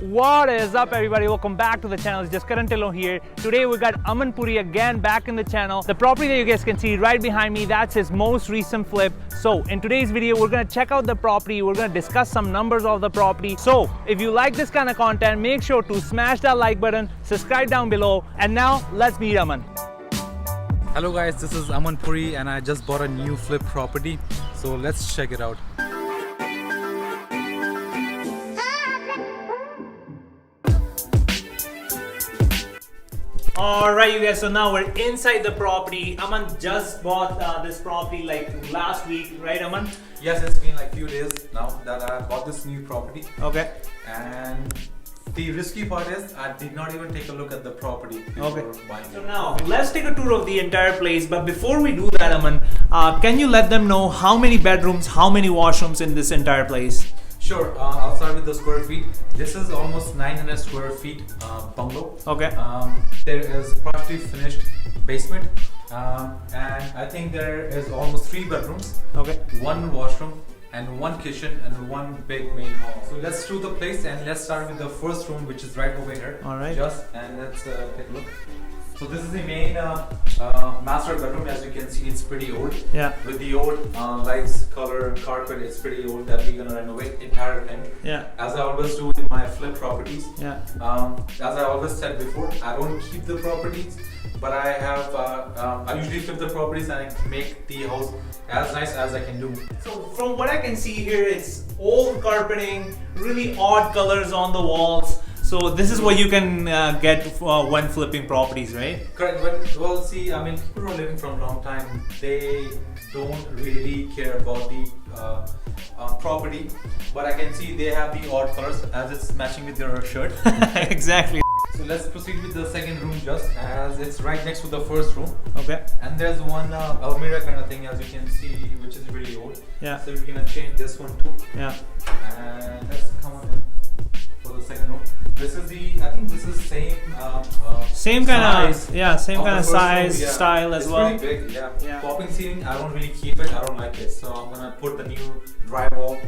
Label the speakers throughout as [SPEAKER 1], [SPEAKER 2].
[SPEAKER 1] What is up, everybody? Welcome back to the channel. It's just Dhillon here. Today we got Aman again back in the channel. The property that you guys can see right behind me, that's his most recent flip. So in today's video, we're gonna check out the property. We're gonna discuss some numbers of the property. So if you like this kind of content, make sure to smash that like button, subscribe down below, and now let's meet Aman.
[SPEAKER 2] Hello guys, this is Aman Puri and I just bought a new flip property. So let's check it out.
[SPEAKER 1] Alright you guys, so now we're inside the property. Aman just bought this property like last week, right Aman?
[SPEAKER 2] Yes, it's been like few days now that I bought this new property.
[SPEAKER 1] Okay.
[SPEAKER 2] And the risky part is I did not even take a look at the property before buying it.
[SPEAKER 1] So now let's take a tour of the entire place, but before we do that Aman, can you let them know how many bedrooms, how many washrooms in this entire place?
[SPEAKER 2] Sure, I'll start with the square feet. This is almost 900 square feet bungalow.
[SPEAKER 1] Okay.
[SPEAKER 2] There is partially finished basement and I think there is almost 3 bedrooms,
[SPEAKER 1] Okay.
[SPEAKER 2] 1 washroom and 1 kitchen and 1 big main hall. So let's do the place and let's start with the first room, which is right over here.
[SPEAKER 1] Alright.
[SPEAKER 2] And let's take a look. So this is the main master bedroom. As you can see, it's pretty old.
[SPEAKER 1] Yeah.
[SPEAKER 2] With the old lights, color, carpet, it's pretty old that we're gonna renovate entire thing.
[SPEAKER 1] Yeah.
[SPEAKER 2] As I always do in my flip properties.
[SPEAKER 1] Yeah.
[SPEAKER 2] As I always said before, I don't keep the properties, but I have I usually flip the properties and I make the house as nice as I can do.
[SPEAKER 1] So from what I can see here, it's old carpeting, really odd colors on the walls. So this is what you can get when flipping properties, right?
[SPEAKER 2] Correct, but well, see, I mean, people who are living from a long time, they don't really care about the property, but I can see they have the odd colors as it's matching with your shirt.
[SPEAKER 1] Exactly.
[SPEAKER 2] So let's proceed with the second room, just as it's right next to the first room.
[SPEAKER 1] Okay.
[SPEAKER 2] And there's one Almirah kind of thing, as you can see, which is really old.
[SPEAKER 1] Yeah.
[SPEAKER 2] So we're gonna change this one too.
[SPEAKER 1] Yeah.
[SPEAKER 2] And let's come on in for the second room. This is the, I think this is same
[SPEAKER 1] kind of, yeah, same kind of size,
[SPEAKER 2] room, yeah.
[SPEAKER 1] style as well.
[SPEAKER 2] It's pretty big, yeah.
[SPEAKER 1] Yeah.
[SPEAKER 2] Popping ceiling, I don't really keep it, I don't like it. So I'm gonna put the new drywall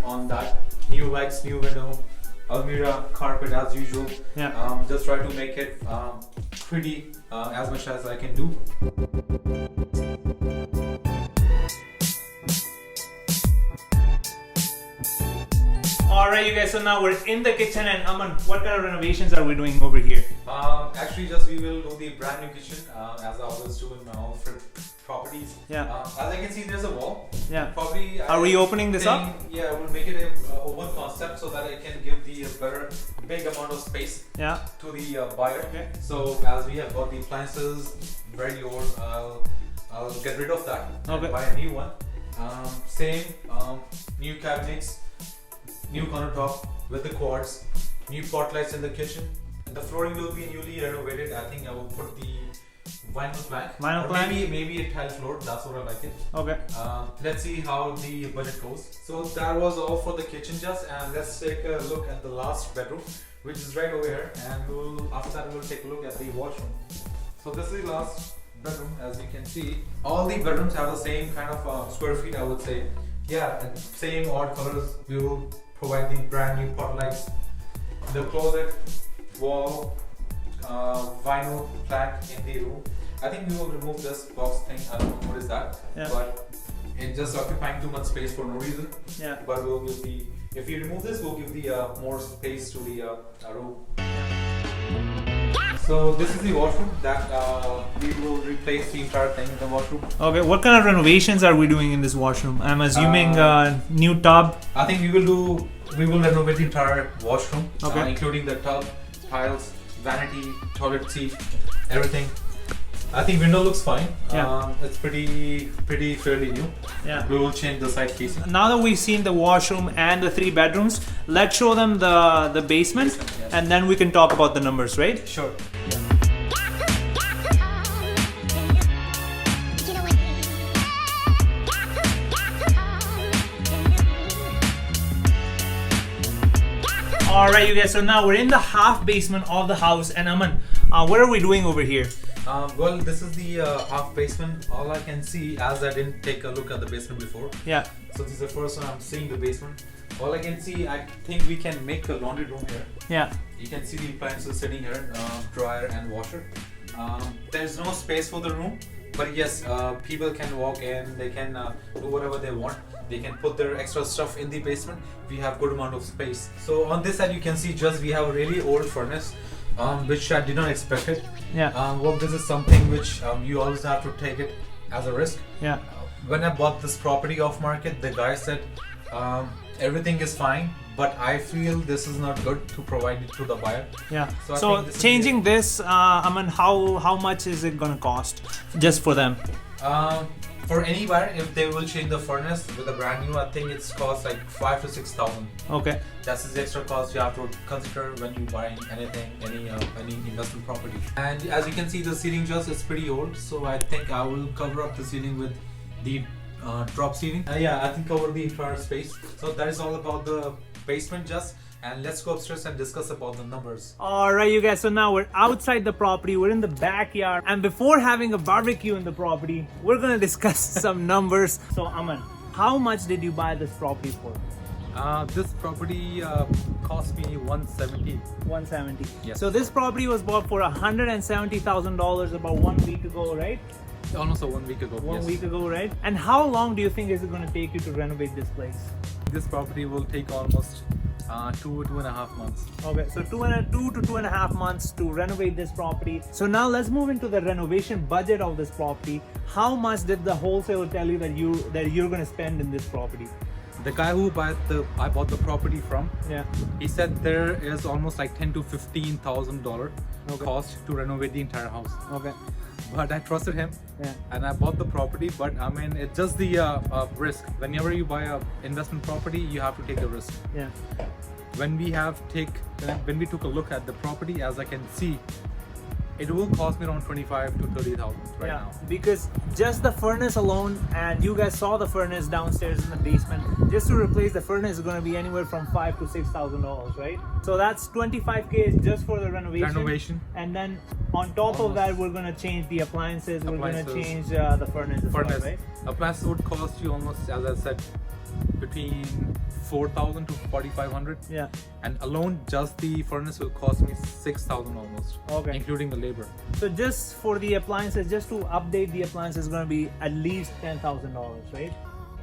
[SPEAKER 2] on that. New lights, new window, Almirah carpet as usual.
[SPEAKER 1] Yeah.
[SPEAKER 2] Just try to make it pretty as much as I can do.
[SPEAKER 1] Alright you guys, so now we're in the kitchen, and Aman, what kind of renovations are we doing over here?
[SPEAKER 2] Actually, just we will do the brand new kitchen as I always do in my own properties.
[SPEAKER 1] Yeah.
[SPEAKER 2] As I can see, there's a wall.
[SPEAKER 1] Yeah.
[SPEAKER 2] Probably.
[SPEAKER 1] Are we opening this up?
[SPEAKER 2] Yeah, we'll make it a open concept so that I can give the big amount of space.
[SPEAKER 1] Yeah.
[SPEAKER 2] To the buyer.
[SPEAKER 1] Okay.
[SPEAKER 2] So as we have got the appliances very old, I'll get rid of that and buy a new one. Same new cabinets, new countertop with the quartz, new pot lights in the kitchen. And the flooring will be newly renovated. I think I will put the vinyl plank.
[SPEAKER 1] Vinyl plank?
[SPEAKER 2] Maybe a tile floor. That's what I like it.
[SPEAKER 1] Okay.
[SPEAKER 2] Let's see how the budget goes. So that was all for the kitchen, just, and let's take a look at the last bedroom, which is right over here. And after that we'll take a look at the washroom. So this is the last bedroom. As you can see, all the bedrooms have the same kind of square feet, I would say. Yeah, and same odd colors. We will provide the brand new pot lights, the closet, wall, vinyl plank in the room. I think we will remove this box thing. I don't know what is that, but it's just occupying too much space for no reason.
[SPEAKER 1] Yeah.
[SPEAKER 2] But we'll give the, if we remove this, we'll give the more space to the room. So this is the washroom that we will replace the entire thing in the washroom.
[SPEAKER 1] Okay, what kind of renovations are we doing in this washroom? I'm assuming new tub.
[SPEAKER 2] I think we will renovate the entire washroom, including the tub, tiles, vanity, toilet seat, everything. I think window looks fine.
[SPEAKER 1] Yeah.
[SPEAKER 2] It's pretty fairly new.
[SPEAKER 1] Yeah.
[SPEAKER 2] We will change the side casing.
[SPEAKER 1] Now that we've seen the washroom and the 3 bedrooms, let's show them the basement,
[SPEAKER 2] yes.
[SPEAKER 1] And then we can talk about the numbers, right?
[SPEAKER 2] Sure.
[SPEAKER 1] Alright you guys, so now we're in the half basement of the house, and Aman, what are we doing over here?
[SPEAKER 2] Well, this is the half basement. All I can see, as I didn't take a look at the basement before.
[SPEAKER 1] Yeah.
[SPEAKER 2] So this is the first time I'm seeing the basement. All I can see, I think we can make a laundry room here.
[SPEAKER 1] Yeah.
[SPEAKER 2] You can see the appliances sitting here, dryer and washer. There's no space for the room, but yes, people can walk in, they can do whatever they want. They can put their extra stuff in the basement. We have good amount of space. So on this side you can see just we have a really old furnace, which I did not expect it.
[SPEAKER 1] Yeah.
[SPEAKER 2] Well, this is something which you always have to take it as a risk.
[SPEAKER 1] Yeah.
[SPEAKER 2] When I bought this property off market, the guy said everything is fine, but I feel this is not good to provide it to the buyer.
[SPEAKER 1] Yeah.
[SPEAKER 2] So I
[SPEAKER 1] So
[SPEAKER 2] think this
[SPEAKER 1] changing this, Aman, how much is it gonna cost just for them?
[SPEAKER 2] For any buyer, if they will change the furnace with a brand new, I think it's cost like 5,000 to 6,000.
[SPEAKER 1] Okay.
[SPEAKER 2] That's the extra cost you have to consider when you buy anything, any investment property. And as you can see, the ceiling just is pretty old, so I think I will cover up the ceiling with the drop ceiling. Yeah, I think cover the entire space. So that is all about the basement just. And let's go upstairs and discuss about the numbers.
[SPEAKER 1] All right, you guys. So now we're outside the property. We're in the backyard, and before having a barbecue in the property, we're gonna discuss some numbers. So Aman, how much did you buy this property for?
[SPEAKER 2] This property cost me $170.
[SPEAKER 1] 170.
[SPEAKER 2] Yes.
[SPEAKER 1] So this property was bought for $170,000 about 1 week ago, right?
[SPEAKER 2] Almost 1 week ago.
[SPEAKER 1] One
[SPEAKER 2] yes.
[SPEAKER 1] week ago, right? And how long do you think is it going to take you to renovate this place?
[SPEAKER 2] This property will take almost 2.5 months.
[SPEAKER 1] Okay, so 2 to 2.5 months to renovate this property. So now let's move into the renovation budget of this property. How much did the wholesaler tell you that you're going to spend in this property?
[SPEAKER 2] The guy who I bought the property from,
[SPEAKER 1] Yeah.
[SPEAKER 2] he said there is almost like $10,000 to $15,000
[SPEAKER 1] Okay.
[SPEAKER 2] cost to renovate the entire house.
[SPEAKER 1] Okay.
[SPEAKER 2] But I trusted him,
[SPEAKER 1] Yeah.
[SPEAKER 2] and I bought the property. But I mean, it's just the risk. Whenever you buy a investment property, you have to take a risk.
[SPEAKER 1] Yeah.
[SPEAKER 2] When we took a look at the property, as I can see, it will cost me around 25 to 30,000 right now.
[SPEAKER 1] Because just the furnace alone, and you guys saw the furnace downstairs in the basement, just to replace the furnace is going to be anywhere from $5,000 to $6,000, right? So that's 25K just for the renovation. And then on top of that, we're going to change the appliances. We're going to change the furnace as well, right?
[SPEAKER 2] Appliances would cost you almost, as I said, between 4,000 to 4,500.
[SPEAKER 1] Yeah.
[SPEAKER 2] And alone, just the furnace will cost me 6,000 almost.
[SPEAKER 1] Okay.
[SPEAKER 2] Including the labor.
[SPEAKER 1] So just for the appliances, just to update the appliances, is going to be at least $10,000, right?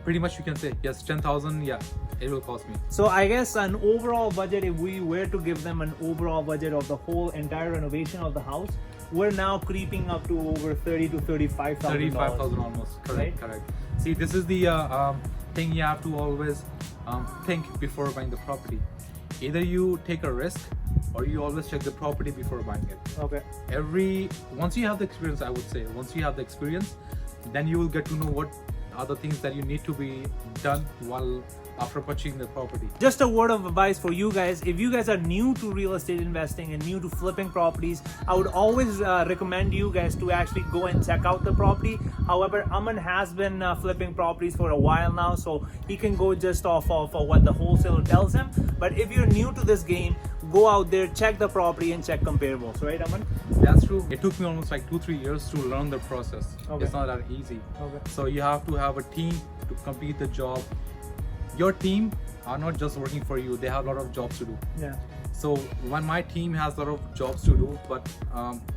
[SPEAKER 2] Pretty much you can say yes, 10,000. Yeah, it will cost me.
[SPEAKER 1] So I guess an overall budget, if we were to give them an overall budget of the whole entire renovation of the house, we're now creeping up to over $30,000 to $35,000.
[SPEAKER 2] 35,000 almost. Correct.
[SPEAKER 1] Right?
[SPEAKER 2] Correct. See, this is the thing you have to always think before buying the property. Either you take a risk, or you always check the property before buying it.
[SPEAKER 1] Okay.
[SPEAKER 2] Once you have the experience, I would say, once you have the experience, then you will get to know what are the things that you need to be done after purchasing the property.
[SPEAKER 1] Just a word of advice for you guys. If you guys are new to real estate investing and new to flipping properties, I would always recommend you guys to actually go and check out the property. However, Aman has been flipping properties for a while now, so he can go just off of what the wholesaler tells him. But if you're new to this game, go out there, check the property and check comparables, right, Aman?
[SPEAKER 2] That's true. It took me almost like 2-3 years to learn the process.
[SPEAKER 1] Okay.
[SPEAKER 2] It's not that easy.
[SPEAKER 1] Okay.
[SPEAKER 2] So you have to have a team to complete the job. Your team are not just working for you, they have a lot of jobs to do.
[SPEAKER 1] Yeah.
[SPEAKER 2] So when my team has a lot of jobs to do, but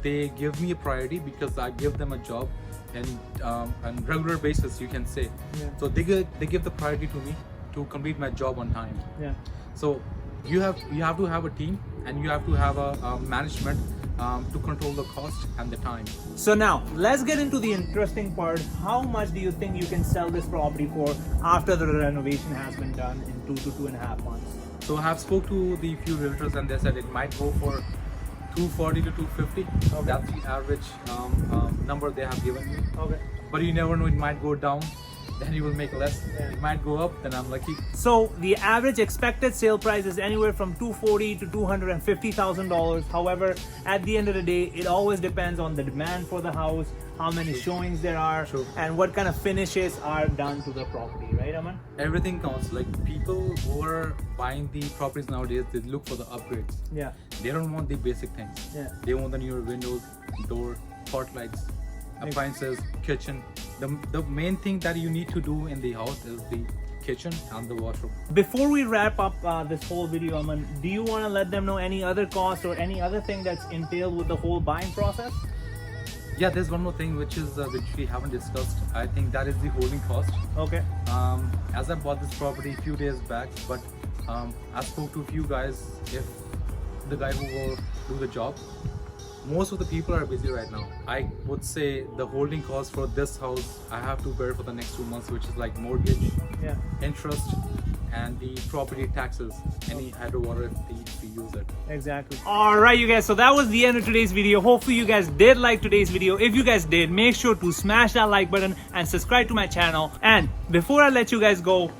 [SPEAKER 2] they give me a priority because I give them a job and on regular basis, you can say.
[SPEAKER 1] Yeah.
[SPEAKER 2] So they give the priority to me to complete my job on time.
[SPEAKER 1] Yeah.
[SPEAKER 2] So you have to have a team, and you have to have a management to control the cost and the time.
[SPEAKER 1] So now let's get into the interesting part. How much do you think you can sell this property for after the renovation has been done in 2 to 2.5 months?
[SPEAKER 2] So I have spoke to the few realtors, and they said it might go for 240 to 250.
[SPEAKER 1] Okay.
[SPEAKER 2] That's the average number they have given me.
[SPEAKER 1] Okay.
[SPEAKER 2] But you never know, it might go down, then you will make less.
[SPEAKER 1] Yeah.
[SPEAKER 2] It might go up, then I'm lucky.
[SPEAKER 1] So the average expected sale price is anywhere from $240,000 to $250,000. However, at the end of the day, it always depends on the demand for the house, how many showings there are,
[SPEAKER 2] True.
[SPEAKER 1] and what kind of finishes are done to the property, right, Aman?
[SPEAKER 2] Everything counts. Like, people who are buying the properties nowadays, they look for the upgrades.
[SPEAKER 1] Yeah.
[SPEAKER 2] They don't want the basic things.
[SPEAKER 1] Yeah.
[SPEAKER 2] They want the newer windows, door, spotlights, appliances, kitchen. The main thing that you need to do in the house is the kitchen and the washroom.
[SPEAKER 1] Before we wrap up this whole video, Aman, do you want to let them know any other cost or any other thing that's entailed with the whole buying process?
[SPEAKER 2] Yeah, there's one more thing which we haven't discussed. I think that is the holding cost.
[SPEAKER 1] Okay.
[SPEAKER 2] As I bought this property a few days back, but I spoke to a few guys, if the guy who will do the job. Most of the people are busy right now. I would say the holding cost for this house I have to bear for the next 2 months, which is like mortgage,
[SPEAKER 1] Yeah.
[SPEAKER 2] interest, and the property taxes, any hydro water if we use it.
[SPEAKER 1] Exactly. All right, you guys. So that was the end of today's video. Hopefully you guys did like today's video. If you guys did, make sure to smash that like button and subscribe to my channel. And before I let you guys go,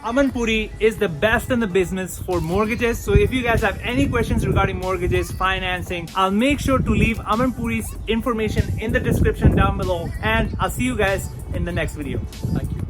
[SPEAKER 1] Aman Puri is the best in the business for mortgages. So if you guys have any questions regarding mortgages, financing, I'll make sure to leave Aman Puri's information in the description down below. And I'll see you guys in the next video.
[SPEAKER 2] Thank you.